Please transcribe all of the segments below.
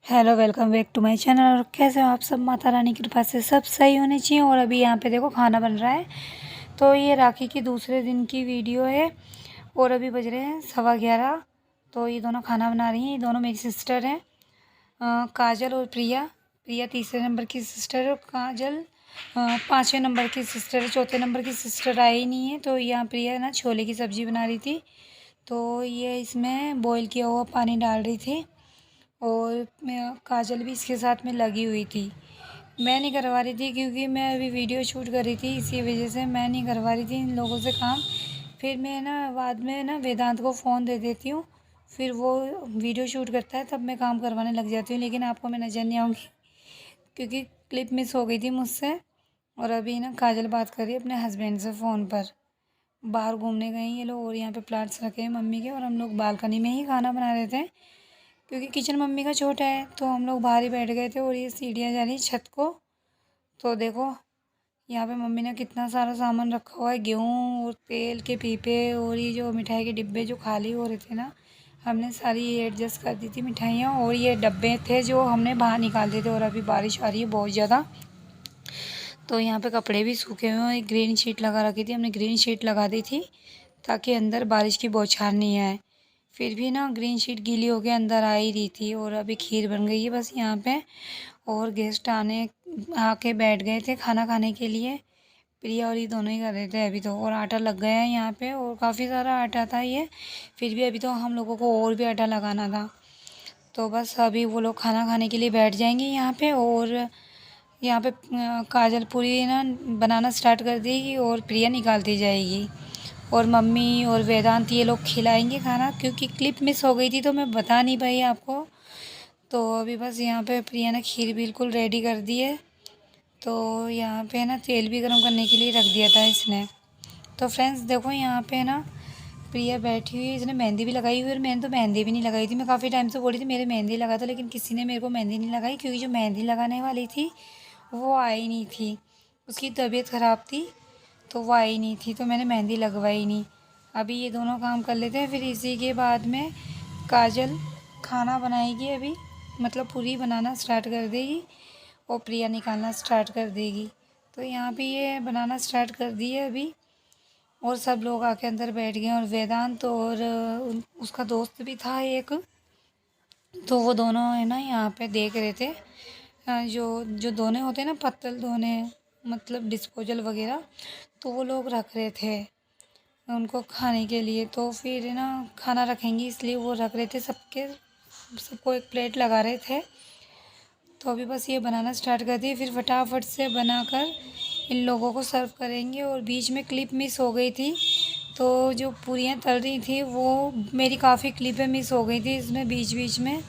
Hello, welcome back to my channel. और कैसे हो आप सब? माता रानी की कृपा से सब सही होने चाहिए। और अभी यहाँ पे देखो खाना बन रहा है। तो ये राखी की दूसरे दिन की वीडियो है और अभी बज रहे हैं 11:15। तो ये दोनों खाना बना रही हैं। ये दोनों मेरी सिस्टर हैं, काजल और प्रिया। प्रिया तीसरे नंबर की सिस्टर है और काजल 5वें नंबर की सिस्टर है। चौथे नंबर की सिस्टर आई ही नहीं है। तो यहाँ प्रिया ना छोले की सब्ज़ी बना रही थी। तो ये इसमें बॉईल किया हुआ पानी डाल रही थी और मैं काजल भी इसके साथ में लगी हुई थी। मैं नहीं करवा रही थी क्योंकि मैं अभी वीडियो शूट कर रही थी, इसी वजह से मैं नहीं करवा रही थी इन लोगों से काम। फिर मैं ना बाद में ना वेदांत को फ़ोन दे देती हूँ, फिर वो वीडियो शूट करता है, तब मैं काम करवाने लग जाती हूँ। लेकिन आपको मैं नज़र नहीं आऊँगी क्योंकि क्लिप मिस हो गई थी मुझसे। और अभी ना काजल बात कर रही है अपने हस्बैंड से फ़ोन पर। बाहर घूमने गए हैं ये लोग और यहाँ पे प्लांट्स रखे हैं मम्मी के, और हम लोग बालकनी में ही खाना बना रहे थे क्योंकि किचन मम्मी का छोटा है। तो हम लोग बाहर ही बैठ गए थे और ये सीढ़ियाँ जा रही छत को। तो देखो यहाँ पे मम्मी ने कितना सारा सामान रखा हुआ है, गेहूँ और तेल के पीपे और ये जो मिठाई के डिब्बे जो खाली हो रहे थे ना, हमने सारी ये एडजस्ट कर दी थी मिठाइयाँ। और ये डब्बे थे जो हमने बाहर निकाल दिए थे। और अभी बारिश आ रही है बहुत ज़्यादा, तो यहाँ पे कपड़े भी सूखे हुए हैं। एक ग्रीन शीट लगा रखी थी हमने, ग्रीन शीट लगा दी थी ताकि अंदर बारिश की बौछार नहीं आए। फिर भी ना ग्रीन शीट गीली होके अंदर आ ही रही थी। और अभी खीर बन गई है बस यहाँ पे। और गेस्ट आके बैठ गए थे खाना खाने के लिए। प्रिया और ये दोनों ही कर रहे थे अभी तो। और आटा लग गया है यहाँ पे और काफ़ी सारा आटा था ये। फिर भी अभी तो हम लोगों को और भी आटा लगाना था। तो बस अभी वो लोग खाना खाने के लिए बैठ जाएंगे यहाँ पे। और यहाँ पे काजल पूरी ना बनाना स्टार्ट कर देगी और प्रिया निकालती जाएगी। और मम्मी और वेदांत ये लोग खिलाएंगे खाना, क्योंकि क्लिप मिस हो गई थी तो मैं बता नहीं पाई आपको। तो अभी बस यहाँ पे प्रिया ने खीर बिल्कुल रेडी कर दी है। तो यहाँ पे ना तेल भी गर्म करने के लिए रख दिया था इसने। तो फ्रेंड्स देखो यहाँ पे ना प्रिया बैठी हुई है, इसने मेहंदी भी लगाई हुई है। और मैंने तो मेहंदी भी नहीं लगाई थी। मैं काफ़ी टाइम से बोल रही थी मेरे मेहंदी लगा दो, लेकिन किसी ने मेरे को मेहंदी नहीं लगाई क्योंकि जो मेहंदी लगाने वाली थी वो आई नहीं थी। उसकी तबीयत ख़राब थी तो वो आई नहीं थी, तो मैंने मेहंदी लगवाई नहीं। अभी ये दोनों काम कर लेते हैं, फिर इसी के बाद में काजल खाना बनाएगी अभी, मतलब पूरी बनाना स्टार्ट कर देगी और प्रिया निकालना स्टार्ट कर देगी। तो यहाँ पे ये बनाना स्टार्ट कर दी है अभी। और सब लोग आके अंदर बैठ गए और वेदांत और उसका दोस्त भी था एक। तो वो दोनों है ना यहाँ पे देख रहे थे जो जो दोने होते हैं ना, पत्तल दोने, मतलब डिस्पोजल वगैरह, तो वो लोग रख रहे थे उनको खाने के लिए। तो फिर ना खाना रखेंगी इसलिए वो रख रहे थे, सबको एक प्लेट लगा रहे थे। तो अभी बस ये बनाना स्टार्ट कर दिए, फिर फटाफट से बनाकर इन लोगों को सर्व करेंगे। और बीच में क्लिप मिस हो गई थी, तो जो पूरियाँ तल रही थी वो मेरी काफ़ी क्लिपें मिस हो गई थी इसमें बीच बीच में।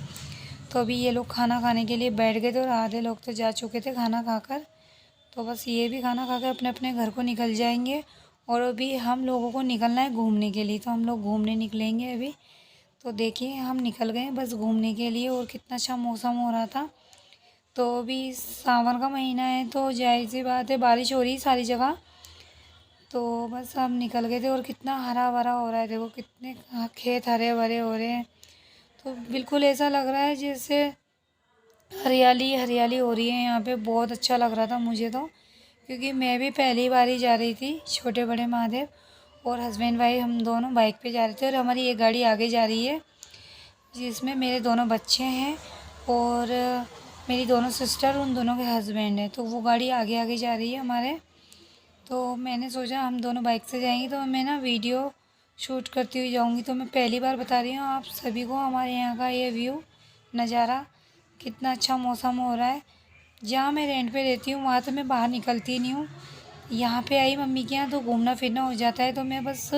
तो अभी ये लोग खाना खाने के लिए बैठ गए थे और आधे लोग तो जा चुके थे खाना खाकर। तो बस ये भी खाना खाकर अपने अपने घर को निकल जाएंगे। और अभी हम लोगों को निकलना है घूमने के लिए, तो हम लोग घूमने निकलेंगे अभी। तो देखिए हम निकल गए बस घूमने के लिए। और कितना अच्छा मौसम हो रहा था। तो अभी सावन का महीना है तो जाहिर सी बात है बारिश हो रही है सारी जगह। तो बस हम निकल गए थे और कितना हरा भरा हो रहा है, देखो कितने खेत हरे भरे हो रहे हैं। तो बिल्कुल ऐसा लग रहा है जैसे हरियाली हरियाली हो रही है यहाँ पे। बहुत अच्छा लग रहा था मुझे तो, क्योंकि मैं भी पहली बार ही जा रही थी छोटे बड़े महादेव। और हस्बैंड वाइफ हम दोनों बाइक पे जा रहे थे और हमारी एक गाड़ी आगे जा रही है जिसमें मेरे दोनों बच्चे हैं और मेरी दोनों सिस्टर, उन दोनों के हस्बैंड हैं। तो वो गाड़ी आगे आगे जा रही है हमारे। तो मैंने सोचा हम दोनों बाइक से जाएंगे तो मैं ना वीडियो शूट करती हुई जाऊंगी। तो मैं पहली बार बता रही हूँ आप सभी को हमारे यहाँ का ये व्यू नज़ारा, कितना अच्छा मौसम हो रहा है। जहाँ मैं रेंट पे रहती हूँ वहाँ तो मैं बाहर निकलती नहीं हूँ। यहाँ पे आई मम्मी के यहाँ तो घूमना फिरना हो जाता है, तो मैं बस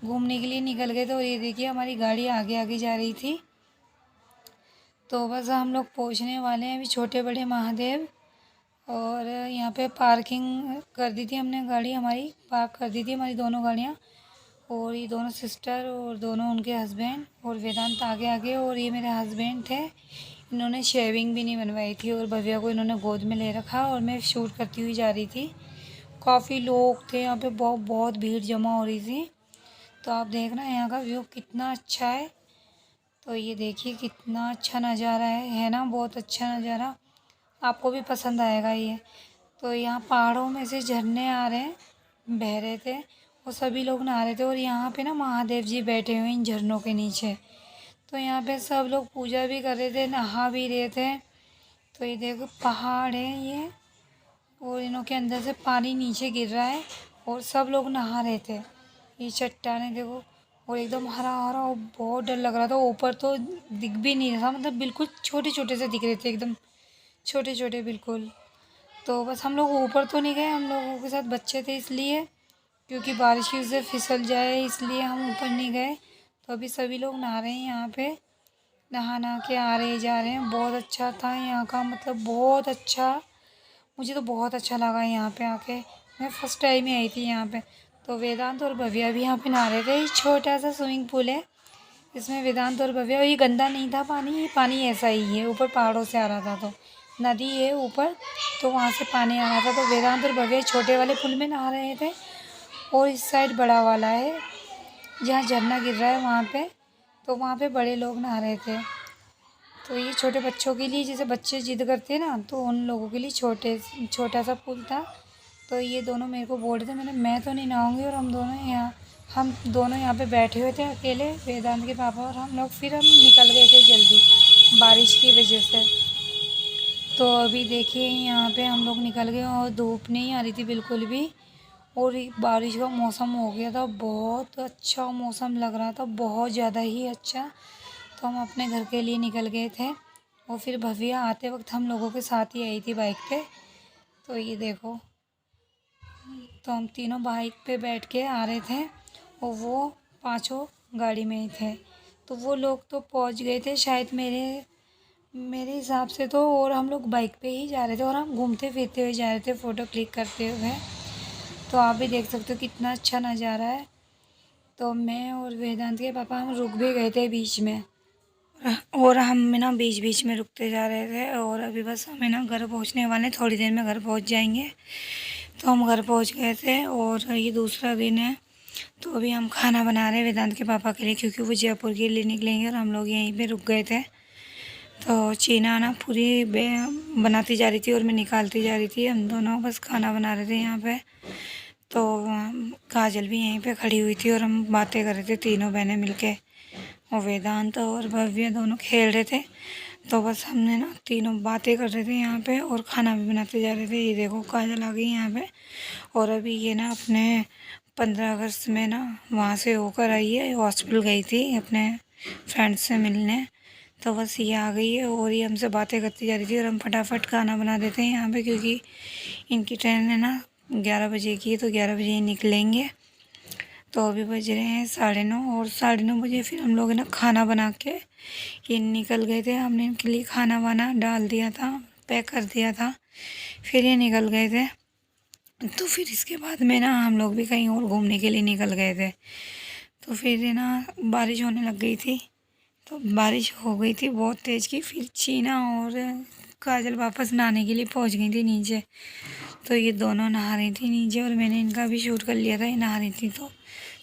घूमने के लिए निकल गए थे। और ये देखिए हमारी गाड़ी आगे आगे जा रही थी। तो बस हम लोग पहुँचने वाले हैं अभी छोटे बड़े महादेव। और यहाँ पे पार्किंग कर दी थी हमने, गाड़ी हमारी पार्क कर दी थी, हमारी दोनों गाड़ियाँ। और ये दोनों सिस्टर और दोनों उनके हस्बैंड और वेदांत आगे आगे। और ये मेरे हस्बैंड थे, इन्होंने शेविंग भी नहीं बनवाई थी और भव्या को इन्होंने गोद में ले रखा और मैं शूट करती हुई जा रही थी। काफ़ी लोग थे यहाँ पे, बहुत बहुत भीड़ जमा हो रही थी। तो आप देखना यहाँ का व्यू कितना अच्छा है। तो ये देखिए कितना अच्छा नज़ारा है ना, बहुत अच्छा नज़ारा, आपको भी पसंद आएगा ये। तो यहाँ पहाड़ों में से झरने आ रहे हैं, बह रहे थे, और सभी लोग नहा रहे थे। और यहाँ पे ना महादेव जी बैठे हुए हैं इन झरनों के नीचे। तो यहाँ पे सब लोग पूजा भी कर रहे थे, नहा भी रहे थे। तो ये देखो पहाड़ है ये, और इनों के अंदर से पानी नीचे गिर रहा है, और सब लोग नहा रहे थे। ये चट्टानें देखो, और एकदम हरा हरा, और बहुत डर लग रहा था। ऊपर तो दिख भी नहीं रहा, मतलब बिल्कुल छोटे छोटे से दिख रहे थे, एकदम छोटे छोटे बिल्कुल। तो बस हम लोग ऊपर तो नहीं गए, हम लोगों के साथ बच्चे थे इसलिए, क्योंकि बारिश की वजह से फिसल जाए इसलिए हम ऊपर नहीं गए। तो अभी सभी लोग नहा रहे हैं यहाँ पे, नहा नहा के आ रहे जा रहे हैं। बहुत अच्छा था यहाँ का, मतलब बहुत अच्छा, मुझे तो बहुत अच्छा लगा यहाँ पे आके। मैं फ़र्स्ट टाइम ही आई थी यहाँ पे। तो वेदांत और भव्या भी यहाँ पे नहा रहे थे। ये छोटा सा स्विमिंग पूल है, इसमें वेदांत और भव्या, और ये गंदा नहीं था पानी, ये पानी ऐसा ही है, ऊपर पहाड़ों से आ रहा था। तो नदी है ऊपर, तो वहाँ से पानी आ रहा था। तो वेदांत और भव्या छोटे वाले पुल में नहा रहे थे, और इस साइड बड़ा वाला है जहाँ झरना गिर रहा है वहाँ पे, तो वहाँ पे बड़े लोग नहा रहे थे। तो ये छोटे बच्चों के लिए, जैसे बच्चे जिद करते हैं ना, तो उन लोगों के लिए छोटा सा पुल था। तो ये दोनों मेरे को बोल रहे थे, मैं तो नहीं नहाऊंगी, और हम दोनों यहाँ पे बैठे हुए थे अकेले, वेदांत के पापा और हम लोग। फिर हम निकल गए थे जल्दी बारिश की वजह से। तो अभी देखिए यहाँ पे हम लोग निकल गए, और धूप नहीं आ रही थी बिल्कुल भी, और बारिश का मौसम हो गया था, बहुत अच्छा मौसम लग रहा था, बहुत ज़्यादा ही अच्छा। तो हम अपने घर के लिए निकल गए थे, और फिर भव्या आते वक्त हम लोगों के साथ ही आई थी बाइक पे। तो ये देखो, तो हम तीनों बाइक पे बैठ के आ रहे थे, और वो पांचों गाड़ी में ही थे। तो वो लोग तो पहुंच गए थे शायद, मेरे मेरे हिसाब से तो, और हम लोग बाइक पे ही जा रहे थे, और हम घूमते फिरते हुए जा रहे थे, फ़ोटो क्लिक करते हुए। तो आप भी देख सकते हो कितना अच्छा नज़ारा है। तो मैं और वेदांत के पापा हम रुक भी गए थे बीच में, और हम ना बीच बीच में रुकते जा रहे थे। और अभी बस हमें ना घर पहुंचने वाले, थोड़ी देर में घर पहुंच जाएंगे। तो हम घर पहुंच गए थे, और ये दूसरा दिन है। तो अभी हम खाना बना रहे हैं वेदांत के पापा के लिए, क्योंकि वो जयपुर के लिए निकलेंगे, और हम लोग यहीं पे रुक गए थे। तो चीना ना पूरी बनाती जा रही थी, और मैं निकालती जा रही थी, हम दोनों बस खाना बना रहे थे यहाँ पे। तो काजल भी यहीं पे खड़ी हुई थी, और हम बातें कर रहे थे तीनों बहनें मिलके, और वेदांत और भव्य दोनों खेल रहे थे। तो बस हमने ना तीनों बातें कर रहे थे यहाँ पे, और खाना भी बनाते जा रहे थे। ये देखो काजल आ गई यहाँ पे, और अभी ये ना अपने 15 अगस्त में ना वहाँ से होकर आई है, हॉस्पिटल गई थी अपने फ्रेंड्स से मिलने। तो बस ये आ गई है, और ये हमसे बातें करती जा रही थी, और हम फटाफट खाना बना देते हैं यहाँ पे, क्योंकि इनकी ट्रेन है ना 11 बजे की, तो 11 बजे ही निकलेंगे। तो अभी बज रहे हैं 9:30, और 9:30 बजे फिर हम लोग ना खाना बना के ये निकल गए थे। हमने इनके लिए खाना वाना डाल दिया था, पैक कर दिया था, फिर ये निकल गए थे। तो फिर इसके बाद में ना हम लोग भी कहीं और घूमने के लिए निकल गए थे। तो फिर ये ना बारिश होने लग गई थी, तो बारिश हो गई थी बहुत तेज़ की। फिर चीना और काजल वापस नहाने के लिए पहुंच गई थी नीचे। तो ये दोनों नहा रही थी नीचे, और मैंने इनका भी शूट कर लिया था, ये नहा रही थी।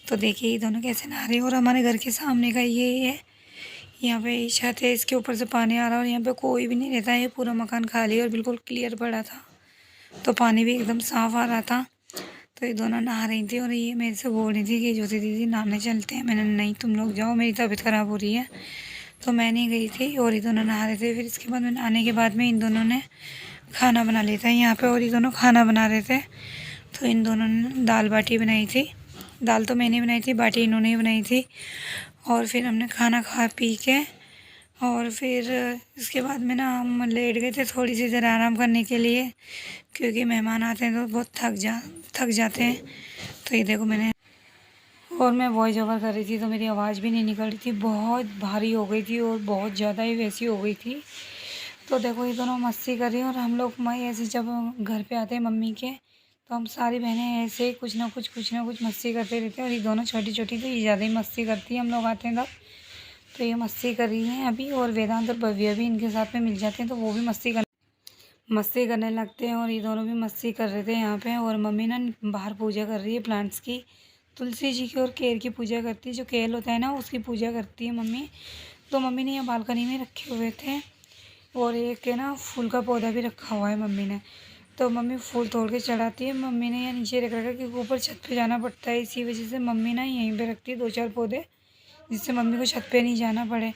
तो देखिए ये दोनों कैसे नहा रही है। और हमारे घर के सामने का ये है, यहाँ पे छत है, इसके ऊपर से पानी आ रहा है, और यहाँ पे कोई भी नहीं रहता है, ये पूरा मकान खाली और बिल्कुल क्लियर पड़ा था, तो पानी भी एकदम साफ़ आ रहा था। तो ये दोनों नहा रही थी, और ये मेरे से बोल रही थी कि ज्योति दीदी नहाने चलते हैं। मैंने नहीं, तुम लोग जाओ, मेरी तबीयत ख़राब हो रही है। तो मैं नहीं गई थी, और ये दोनों नहा रहे थे। फिर इसके बाद में नहाने के बाद में इन दोनों ने खाना बना लिया था यहाँ पे, और ये दोनों खाना बना रहे थे। तो इन दोनों ने दाल बाटी बनाई थी, दाल तो मैंने बनाई थी, बाटी इन्होंने ही बनाई थी। और फिर हमने खाना खा पी के, और फिर इसके बाद में ना हम लेट गए थे थोड़ी सी देर आराम करने के लिए, क्योंकि मेहमान आते हैं तो बहुत थक जाते हैं। तो ये देखो और मैं वॉइस ओवर कर रही थी, तो मेरी आवाज़ भी नहीं निकल रही थी, बहुत भारी हो गई थी, और बहुत ज़्यादा ही वैसी हो गई थी। तो देखो ये दोनों मस्ती कर रही हैं, और हम लोग ऐसे जब घर पे आते हैं मम्मी के, तो हम सारी बहनें ऐसे कुछ ना कुछ मस्ती करते रहते हैं। और ये दोनों छोटी छोटी, तो ये ज़्यादा ही मस्ती करती है, हम लोग आते हैं तब। तो ये मस्ती कर रही हैं अभी, और वेदांत और भव्या भी इनके साथ में मिल जाते हैं, तो वो भी मस्ती करने लगते हैं। और ये दोनों भी मस्ती कर रहे थे यहाँ पे। और मम्मी ना बाहर पूजा कर रही है प्लांट्स की, तुलसी जी की और केर की पूजा करती है। जो केल होता है ना, उसकी पूजा करती है मम्मी। तो मम्मी ने यहाँ बालकनी में रखे हुए थे और एक है ना फूल का पौधा भी रखा हुआ है मम्मी ने। तो मम्मी फूल तोड़ के चढ़ाती है। मम्मी ने यहाँ नीचे रख रखा क्योंकि ऊपर छत पे जाना पड़ता है, इसी वजह से मम्मी ना यहीं पे रखती है 2-4 पौधे, जिससे मम्मी को छत पे नहीं जाना पड़े।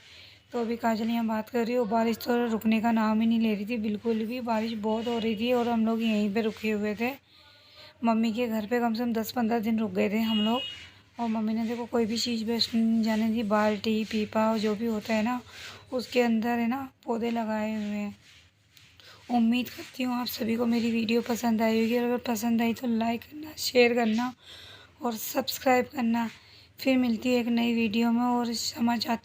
तो अभी काजल यहाँ बात कर रही है और बारिश तो रुकने का नाम ही नहीं ले रही थी बिल्कुल भी, बारिश बहुत हो रही थी और हम लोग यहीं पे रुके हुए थे। मम्मी के घर पे कम से कम 10-15 दिन रुक गए थे हम लोग। और मम्मी ने देखो कोई भी चीज़ वेस्ट नहीं जाने दी, बाल्टी पीपा जो भी होता है ना उसके अंदर है ना पौधे लगाए हुए हैं। उम्मीद करती हूँ आप सभी को मेरी वीडियो पसंद आई होगी, और अगर पसंद आई तो लाइक करना, शेयर करना और सब्सक्राइब करना। फिर मिलती है एक नई वीडियो में और क्षमा चाहती हूँ।